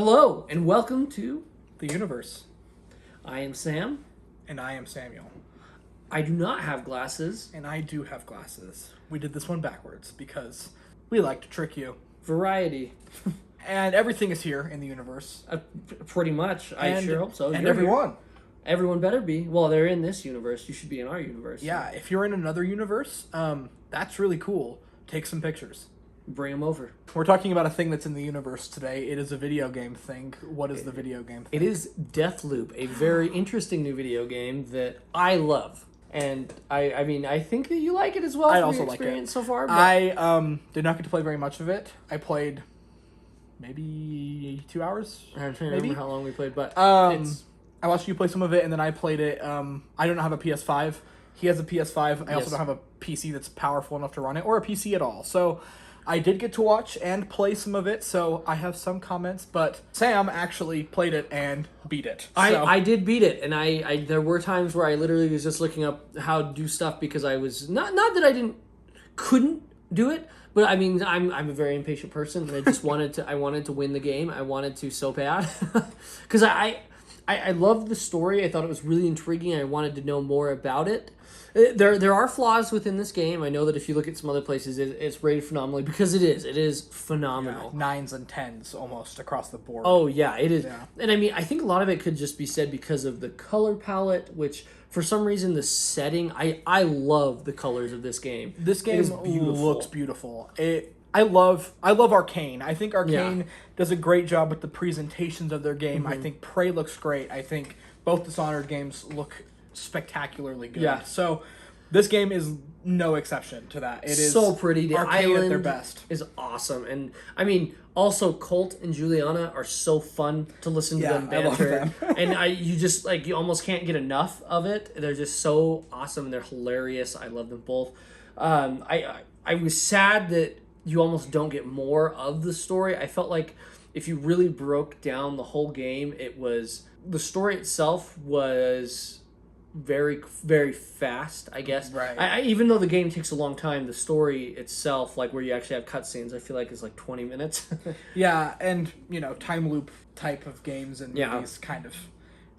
Hello, and welcome to The universe. I am Sam. And I am Samuel. I do not have glasses. And I do have glasses. We did this one backwards because we like to trick you. Variety. And everything is here in the universe. Pretty much. I And- sure hope so. And You're everyone. here. Everyone better be. Well, they're in this universe. You should be in our universe. Yeah, if you're in another universe, that's really cool. Take some pictures. Bring them over. We're talking about a thing that's in the universe today. It is a video game thing. What is the video game thing? It is Deathloop, a very interesting new video game that I love. And I mean, I think that you like it as well. I from also your like it. experience so far. But I did not get to play very much of it. I played maybe 2 hours. I'm trying to remember how long we played, but it's I watched you play some of it, and then I played it. I don't have a PS5. He has a PS5. I also don't have a PC that's powerful enough to run it, or a PC at all. So I did get to watch and play some of it, so I have some comments. But Sam actually played it and beat it. So. I did beat it, and I there were times where I literally was just looking up how to do stuff because I was not that I couldn't do it, but I mean I'm a very impatient person, and I just wanted to win the game. I wanted to so bad because I loved the story. I thought it was really intriguing. I wanted to know more about it. There are flaws within this game. I know that if you look at some other places, it's rated phenomenally because it is. It is phenomenal. Yeah, 9s and 10s almost across the board. Oh yeah, it is. Yeah. And I mean, I think a lot of it could just be said because of the color palette, which for some reason the setting. I love the colors of this game. This It game is beautiful. looks beautiful. I love Arkane. I think Arkane does a great job with the presentations of their game. I think Prey looks great. I think both Dishonored games look spectacularly good. Yeah. So this game is no exception to that. It is so pretty. The Arkane island at their best. is awesome, and I mean, also Colt and Juliana are so fun to listen to them I love banter, them. and you almost can't get enough of it. They're just so awesome. And they're hilarious. I love them both. I was sad that you almost don't get more of the story. I felt like if you really broke down the whole game, the story itself was very, very fast, I guess. Right. Even though the game takes a long time, the story itself, like where you actually have cutscenes, I feel like is like 20 minutes. Yeah, and time loop type of games and Yeah. movies kind of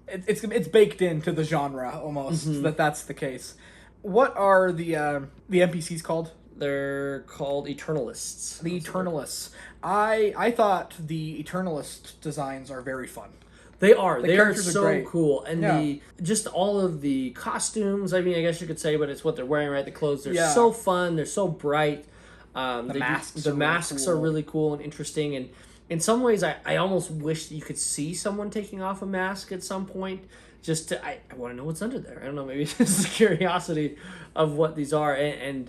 it's baked into the genre almost that's the case. What are the NPCs called? They're called Eternalists. The Eternalists. I thought the Eternalist designs are very fun. They are. The They are characters are so great. cool. And Yeah. just all of the costumes, I mean, I guess you could say, but it's what they're wearing, right? The clothes, they're Yeah. so fun. They're so bright. The masks are really cool and interesting. And in some ways, I almost wish that you could see someone taking off a mask at some point. I want to know what's under there. I don't know. Maybe it's just the curiosity of what these are. And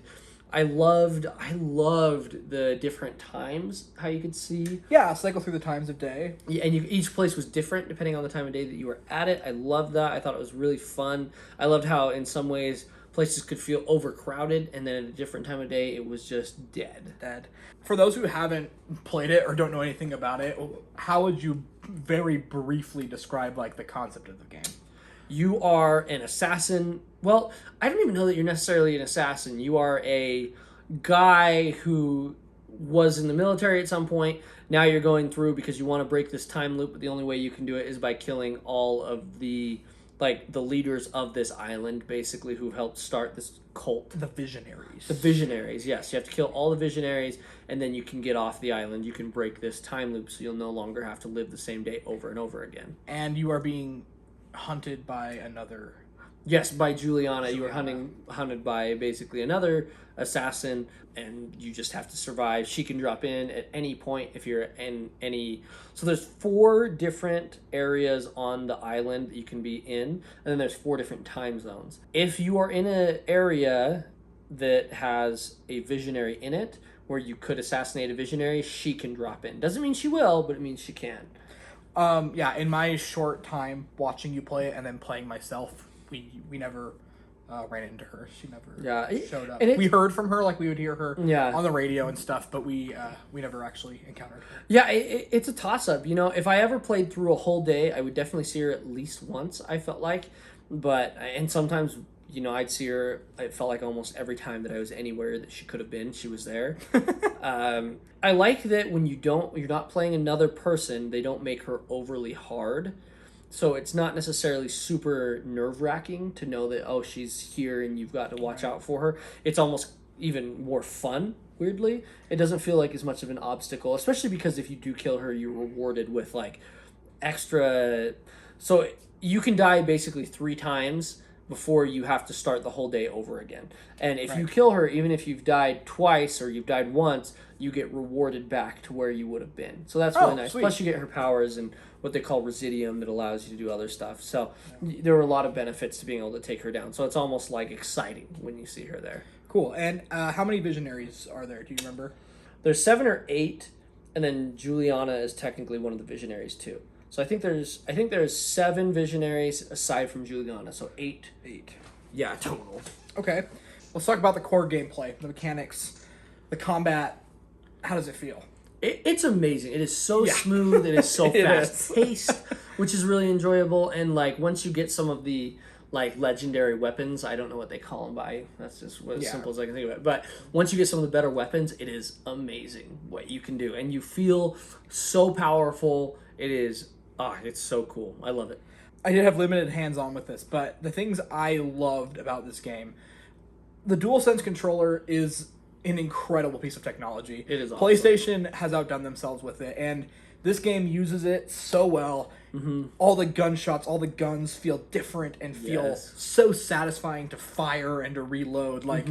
I loved the different times, how you could see. Yeah, cycle through the times of day. Yeah, and each place was different depending on the time of day that you were at it. I loved that. I thought it was really fun. I loved how in some ways places could feel overcrowded, and then at a different time of day it was just dead. For those who haven't played it or don't know anything about it, how would you very briefly describe the concept of the game? You are an assassin. Well, I don't even know that you're necessarily an assassin. You are a guy who was in the military at some point. Now you're going through because you want to break this time loop, but the only way you can do it is by killing all of the leaders of this island, basically, who helped start this cult. The Visionaries. The Visionaries, yes. You have to kill all the Visionaries, and then you can get off the island. You can break this time loop, so you'll no longer have to live the same day over and over again. And you are being hunted by another... Yes, by Juliana. You were hunted by basically another assassin, and you just have to survive. She can drop in at any point if you're in any... So there's 4 different areas on the island that you can be in, and then there's 4 different time zones. If you are in an area that has a visionary in it, where you could assassinate a visionary, she can drop in. Doesn't mean she will, but it means she can. In my short time watching you play it and then playing myself, we never ran into her. She never showed up. We heard from her, we would hear her on the radio and stuff, but we never actually encountered her. Yeah, it's a toss-up. If I ever played through a whole day, I would definitely see her at least once, I felt like. And sometimes I'd see her. It felt like almost every time that I was anywhere that she could have been, she was there. I like that when you're not playing another person, they don't make her overly hard. So it's not necessarily super nerve-wracking to know that, oh, she's here and you've got to watch out for her. It's almost even more fun, weirdly. It doesn't feel like as much of an obstacle, especially because if you do kill her, you're rewarded with, like, extra... So you can die basically 3 times before you have to start the whole day over again. And if you kill her, even if you've died twice or you've died once, you get rewarded back to where you would have been. So that's really nice. Sweet. Plus you get her powers and what they call residium that allows you to do other stuff. So there were a lot of benefits to being able to take her down. So it's almost like exciting when you see her there. Cool. And how many visionaries are there? Do you remember? There's 7 or 8, and then Juliana is technically one of the visionaries too. So I think there's 7 visionaries aside from Juliana, so 8. 8. Yeah, total. Okay. Let's talk about the core gameplay, the mechanics, the combat. How does it feel? It's amazing. It is so smooth. It is so fast-paced, which is really enjoyable. And, like, once you get some of the, like, legendary weapons, I don't know what they call them by. That's just as simple as I can think of it. But once you get some of the better weapons, it is amazing what you can do. And you feel so powerful. It is... it's so cool. I love it. I did have limited hands-on with this, but the things I loved about this game, the DualSense controller is an incredible piece of technology. It is awesome. PlayStation has outdone themselves with it, and this game uses it so well. Mm-hmm. All the gunshots, all the guns feel different and feel so satisfying to fire and to reload. Like,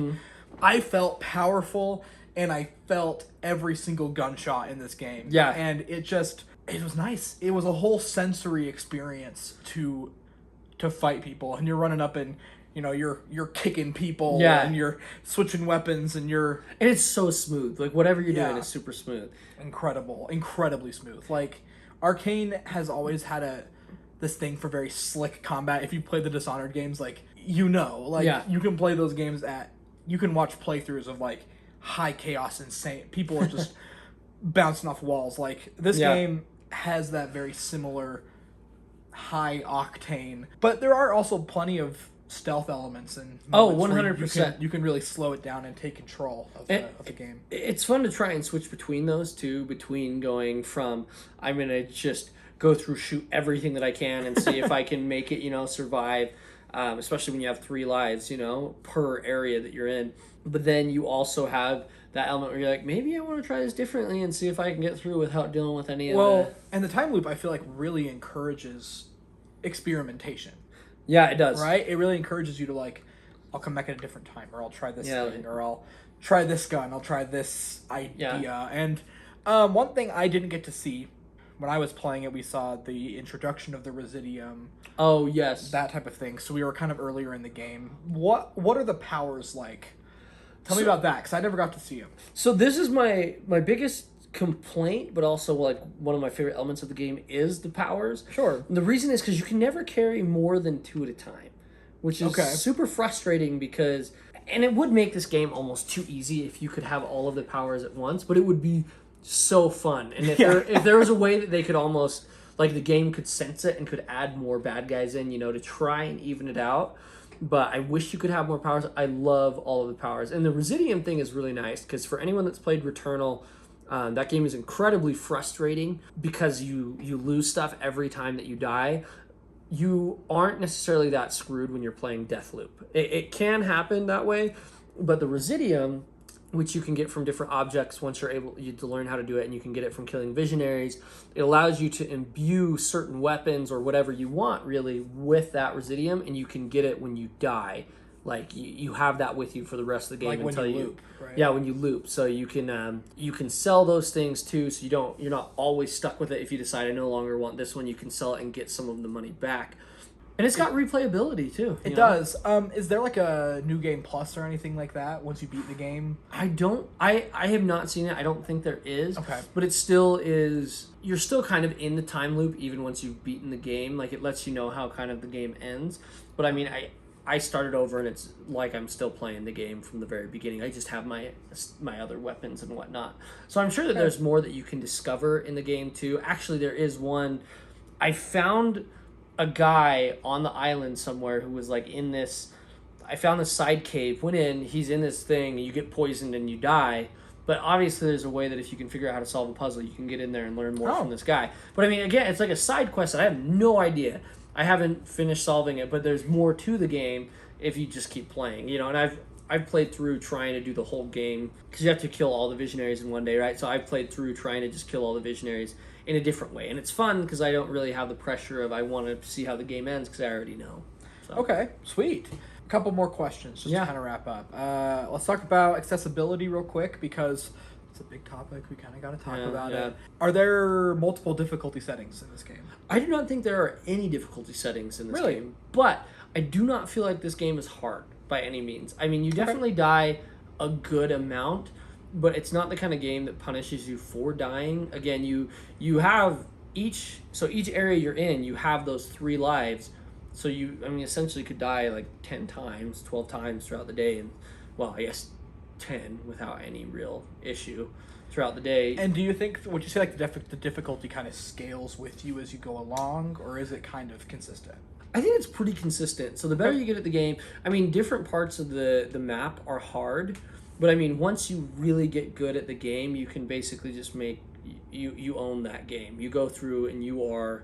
I felt powerful, and I felt every single gunshot in this game. Yeah. And it was nice. It was a whole sensory experience to fight people, and you're running up and you're kicking people, and you're switching weapons, and it's so smooth. Like whatever you're doing is super smooth. Incredibly smooth. Like Arkane has always had this thing for very slick combat. If you play the Dishonored games, you can play those games you can watch playthroughs of like high chaos, insane. People are just bouncing off walls. Like this game has that very similar high octane, but there are also plenty of stealth elements and 100%. You can really slow it down and take control of the game. It's fun to try and switch between those two, between going from I'm gonna just go through, shoot everything that I can and see if I can make it, survive, especially when you have 3 lives, per area that you're in. But then you also have that element where you're like, maybe I want to try this differently and see if I can get through without dealing with any of the... and the time loop, I feel like, really encourages experimentation. Yeah, it does. Right? It really encourages you to, I'll come back at a different time, or I'll try this thing, or I'll try this gun, I'll try this idea. Yeah. And one thing I didn't get to see when I was playing it, we saw the introduction of the Residium. Oh, yes. That type of thing. So we were kind of earlier in the game. What are the powers like? Tell me about that, because I never got to see them. So this is my biggest complaint, but also one of my favorite elements of the game is the powers. Sure. And the reason is because you can never carry more than 2 at a time, which is super frustrating because... And it would make this game almost too easy if you could have all of the powers at once, but it would be so fun. And if there was a way that they could almost... the game could sense it and could add more bad guys in, to try and even it out... But I wish you could have more powers. I love all of the powers. And the Residium thing is really nice because for anyone that's played Returnal, that game is incredibly frustrating because you lose stuff every time that you die. You aren't necessarily that screwed when you're playing Deathloop. It can happen that way, but the Residium, which you can get from different objects once you're able to learn how to do it, and you can get it from killing visionaries. It allows you to imbue certain weapons or whatever you want, really, with that Residium, and you can get it when you die. You have that with you for the rest of the game until you loop, right? Yeah, when you loop. So you can sell those things too, so you're not always stuck with it. If you decide I no longer want this one, you can sell it and get some of the money back. And it's got replayability too. It does. Is there a new game plus or anything like that once you beat the game? I have not seen it. I don't think there is. Okay. But it still is. You're still kind of in the time loop even once you've beaten the game. It lets you know how kind of the game ends. But I mean, I started over and it's like I'm still playing the game from the very beginning. I just have my other weapons and whatnot. So I'm sure that there's more that you can discover in the game too. Actually, there is one. I found a guy on the island somewhere who was in this I found this side cave, went in, he's in this thing, you get poisoned and you die. But obviously there's a way that if you can figure out how to solve a puzzle, you can get in there and learn more from this guy. But I mean, again, it's like a side quest that I have no idea. I haven't finished solving it, but there's more to the game if you just keep playing, you know. And I've played through trying to do the whole game, because you have to kill all the visionaries in one day, right? So I've played through trying to just kill all the visionaries in a different way. And it's fun because I don't really have the pressure of I want to see how the game ends because I already know. So. Okay, sweet. A couple more questions just to kind of wrap up. Let's talk about accessibility real quick because it's a big topic. We kind of got to talk about it. Are there multiple difficulty settings in this game? I do not think there are any difficulty settings in this game. But I do not feel like this game is hard by any means. I mean, you definitely die a good amount, but it's not the kind of game that punishes you for dying. Again, you have each area you're in, you have those 3 lives. So you, I mean, essentially could die like 10 times, 12 times throughout the day. And, well, I guess 10 without any real issue throughout the day. And do you think, would you say like the difficulty kind of scales with you as you go along, or is it kind of consistent? I think it's pretty consistent. So the better you get at the game, I mean, different parts of the map are hard. But I mean, once you really get good at the game, you can basically just you own that game. You go through and you are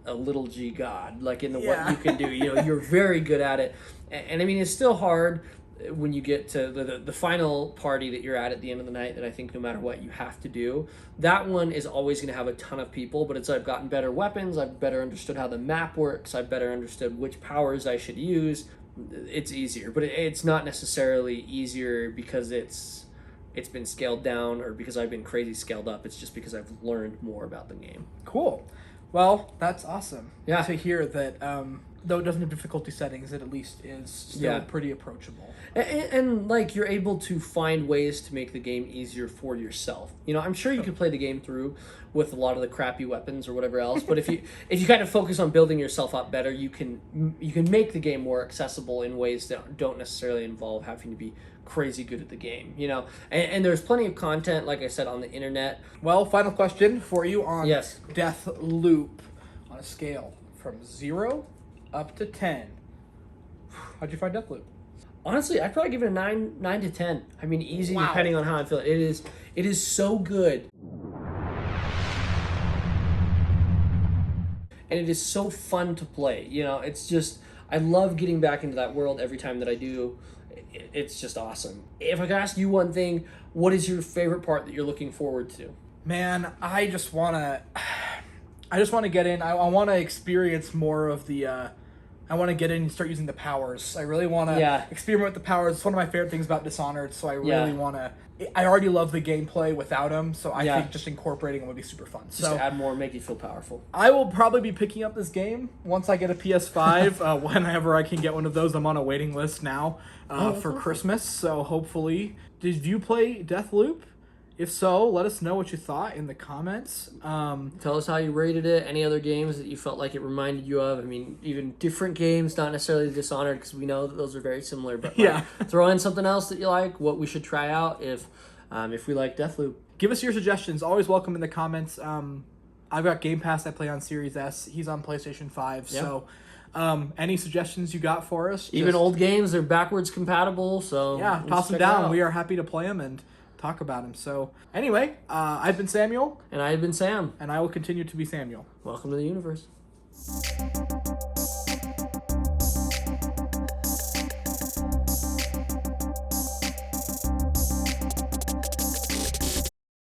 a little G god, like in the what you can do. You know, you're very good at it. And I mean, it's still hard when you get to the final party that you're at the end of the night, that I think no matter what you have to do. That one is always going to have a ton of people, but I've gotten better weapons, I've better understood how the map works, I've better understood which powers I should use. It's easier, but it's not necessarily easier because it's been scaled down or because I've been crazy scaled up. It's just because I've learned more about the game. Cool. Well, that's awesome. Yeah. To hear that, though it doesn't have difficulty settings, it at least is still pretty approachable. And like, you're able to find ways to make the game easier for yourself. You know, I'm sure you could play the game through with a lot of the crappy weapons or whatever else, but if you kind of focus on building yourself up better, you can make the game more accessible in ways that don't necessarily involve having to be crazy good at the game, you know. And there's plenty of content, like I said, on the internet. Well, final question for you on Deathloop on a scale from 0 up to 10. How'd you find Deathloop? Honestly, I'd probably give it a 9 to 10. I mean, easy depending on how I feel. It is so good. And it is so fun to play. You know, it's just, I love getting back into that world every time that I do. It's just awesome. If I could ask you one thing, what is your favorite part that you're looking forward to? Man, I just want to get in. I want to experience more of the, I want to get in and start using the powers. I really want to experiment with the powers. It's one of my favorite things about Dishonored, so I really want to. I already love the gameplay without them, so I think just incorporating them would be super fun. Just to add more, make you feel powerful. I will probably be picking up this game once I get a PS5. Whenever I can get one of those, I'm on a waiting list now for Christmas. So hopefully, did you play Deathloop? If so, let us know what you thought in the comments. Tell us how you rated it. Any other games that you felt like it reminded you of? I mean, even different games, not necessarily Dishonored, because we know that those are very similar. But throw in something else that you like, what we should try out if we like Deathloop. Give us your suggestions. Always welcome in the comments. I've got Game Pass. I play on Series S. He's on PlayStation 5. Yep. So any suggestions you got for us? Even old games, they're backwards compatible. So toss them down. We are happy to play them and talk about him. So anyway, I've been Samuel. And I've been Sam. And I will continue to be Samuel. Welcome to the universe.